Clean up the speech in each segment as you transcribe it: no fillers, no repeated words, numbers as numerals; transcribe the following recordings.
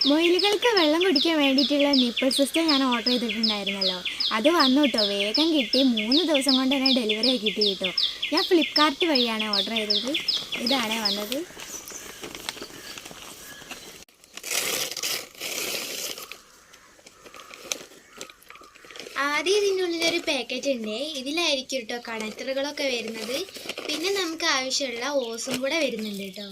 മുയലുകൾക്ക് വെള്ളം കുടിക്കാൻ വേണ്ടിയിട്ടുള്ള നിപ്പിൾ സിസ്റ്റം ഞാൻ ഓർഡർ ചെയ്തിട്ടുണ്ടായിരുന്നല്ലോ. അത് വന്നു കേട്ടോ, വേഗം കിട്ടി. 3 ദിവസം കൊണ്ട് തന്നെ ഡെലിവറി ആയി കിട്ടി കേട്ടോ. ഞാൻ ഫ്ലിപ്കാർട്ട് വഴിയാണ് ഓർഡർ ചെയ്തത്. ഇതാണ് വന്നത്. ആദ്യം ഇതിൻ്റെ ഉള്ളിലൊരു പാക്കറ്റ് ഉണ്ട്. ഇതിലായിരിക്കും കേട്ടോ കണക്ടറുകളൊക്കെ വരുന്നത്. പിന്നെ നമുക്ക് ആവശ്യമുള്ള ഓസും കൂടെ വരുന്നുണ്ട് കേട്ടോ.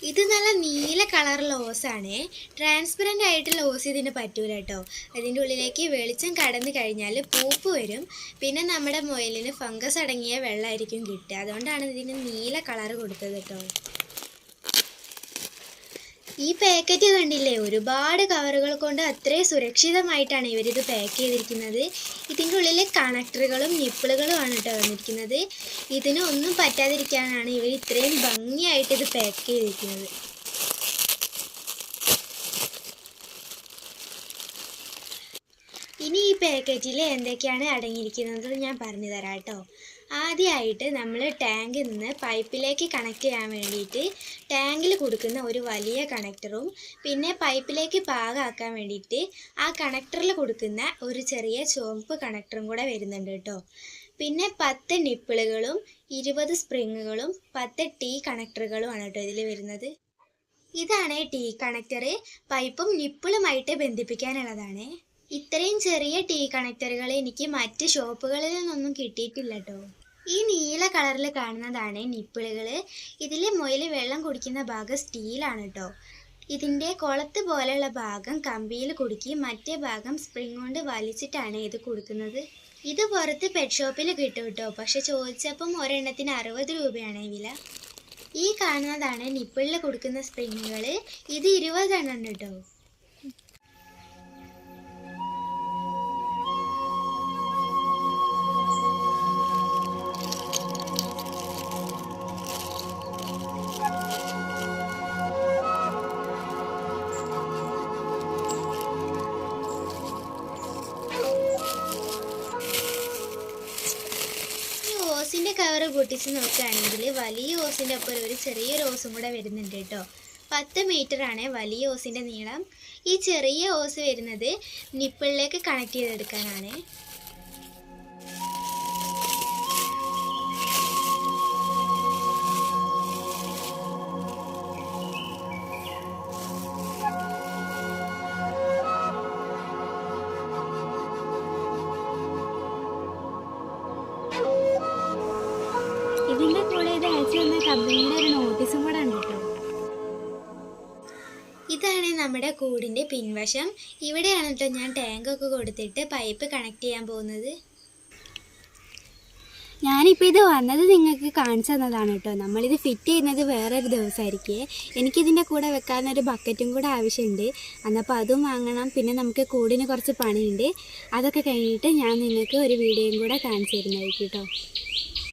ഇത് നല്ല നീല കളറുള്ള ഓസാണ്. ട്രാൻസ്പെറൻ്റ് ആയിട്ടുള്ള ഓസ് ഇതിന് പറ്റൂല കേട്ടോ. അതിൻ്റെ ഉള്ളിലേക്ക് വെളിച്ചം കടന്നു കഴിഞ്ഞാൽ പൂപ്പ് വരും. പിന്നെ നമ്മുടെ മുയലിന് ഫംഗസ് അടങ്ങിയ വെള്ളമായിരിക്കും കിട്ടുക. അതുകൊണ്ടാണ് ഇതിന് നീല കളറ് കൊടുത്തത് കേട്ടോ. ഈ പാക്കറ്റ് കണ്ടില്ലേ, ഒരുപാട് കവറുകൾ കൊണ്ട് അത്രയും സുരക്ഷിതമായിട്ടാണ് ഇവരിത് പാക്ക് ചെയ്തിരിക്കുന്നത്. ഇതിൻ്റെ ഉള്ളിൽ കണക്ടറുകളും നിപ്പിളുകളുമാണ് കേട്ടോ വന്നിരിക്കുന്നത്. ഇതിന് ഒന്നും പറ്റാതിരിക്കാനാണ് ഇവർ ഇത്രയും ഭംഗിയായിട്ട് ഇത് പാക്ക് ചെയ്തിരിക്കുന്നത്. ഇനി ഈ പാക്കറ്റിൽ എന്തൊക്കെയാണ് അടങ്ങിയിരിക്കുന്നത് ഞാൻ പറഞ്ഞു തരാം കേട്ടോ. ആദ്യമായിട്ട് നമ്മൾ ടാങ്കിൽ നിന്ന് പൈപ്പിലേക്ക് കണക്ട് ചെയ്യാൻ വേണ്ടിയിട്ട് ടാങ്കിൽ കൊടുക്കുന്ന ഒരു വലിയ കണക്ടറും പിന്നെ പൈപ്പിലേക്ക് പാകമാക്കാൻ വേണ്ടിയിട്ട് ആ കണക്ടറിൽ കൊടുക്കുന്ന ഒരു ചെറിയ ചുവപ്പ് കണക്ടറും കൂടെ വരുന്നുണ്ട് കേട്ടോ. പിന്നെ 10 നിപ്പിളുകളും 20 സ്പ്രിങ്ങുകളും 10 ടീ കണക്ടറുകളുമാണ് കേട്ടോ ഇതിൽ വരുന്നത്. ഇതാണ് ടീ കണക്ടർ. പൈപ്പും നിപ്പിളുമായിട്ട് ബന്ധിപ്പിക്കാനുള്ളതാണ്. ഇത്രയും ചെറിയ ടീ കണക്ടറുകൾ എനിക്ക് മറ്റ് ഷോപ്പുകളിൽ നിന്നൊന്നും കിട്ടിയിട്ടില്ല കേട്ടോ. ഈ നീല കളറിൽ കാണുന്നതാണ് നിപ്പിളുകൾ. ഇതിൽ മുയൽ വെള്ളം കുടിക്കുന്ന ഭാഗം സ്റ്റീലാണ് കേട്ടോ. ഇതിൻ്റെ കുളത്ത് പോലെയുള്ള ഭാഗം കമ്പിയിൽ കുടുക്കി മറ്റേ ഭാഗം സ്പ്രിങ് കൊണ്ട് വലിച്ചിട്ടാണ് ഇത് കൊടുക്കുന്നത്. ഇത് പുറത്ത് പെറ്റ് ഷോപ്പിൽ കിട്ടും കേട്ടോ. പക്ഷെ ചോദിച്ചപ്പം ഒരെണ്ണത്തിന് 60 രൂപയാണ് വില. ഈ കാണുന്നതാണ് നിപ്പിളിൽ കൊടുക്കുന്ന സ്പ്രിങ്ങുകൾ. ഇത് 20 എണ്ണം ഉണ്ട് കേട്ടോ. ഓസിൻ്റെ കവർ പൊട്ടിച്ച് നോക്കുകയാണെങ്കിൽ വലിയ ഓസിൻ്റെ ഒപ്പം ഒരു ചെറിയൊരു ഓസും കൂടെ വരുന്നുണ്ട് കേട്ടോ. 10 മീറ്ററാണ് വലിയ ഓസിൻ്റെ നീളം. ഈ ചെറിയ ഓസ് വരുന്നത് നിപ്പിളിലേക്ക് കണക്ട് ചെയ്തെടുക്കാനാണ്. ഇതിൻ്റെ കൂടെ ഇത് അയച്ചു തന്ന കമ്പനിയുടെ ഒരു നോട്ടീസും കൂടെ ഉണ്ട് കേട്ടോ. ഇതാണ് നമ്മുടെ കൂടിൻ്റെ പിൻവശം. ഇവിടെയാണ് കേട്ടോ ഞാൻ ടാങ്കൊക്കെ കൊടുത്തിട്ട് പൈപ്പ് കണക്ട് ചെയ്യാൻ പോകുന്നത്. ഞാനിപ്പോൾ ഇത് വന്നത് നിങ്ങൾക്ക് കാണിച്ചു തന്നതാണ് കേട്ടോ. നമ്മളിത് ഫിറ്റ് ചെയ്യുന്നത് വേറൊരു ദിവസമായിരിക്കേ. എനിക്കിതിൻ്റെ കൂടെ വെക്കാനൊരു ബക്കറ്റും കൂടെ ആവശ്യമുണ്ട്. എന്നപ്പോൾ അതും വാങ്ങണം. പിന്നെ നമുക്ക് കൂടിന് കുറച്ച് പണിയുണ്ട്. അതൊക്കെ കഴിഞ്ഞിട്ട് ഞാൻ നിങ്ങൾക്ക് ഒരു വീഡിയോയും കൂടെ കാണിച്ചു തരുന്നതായിരിക്കും കേട്ടോ.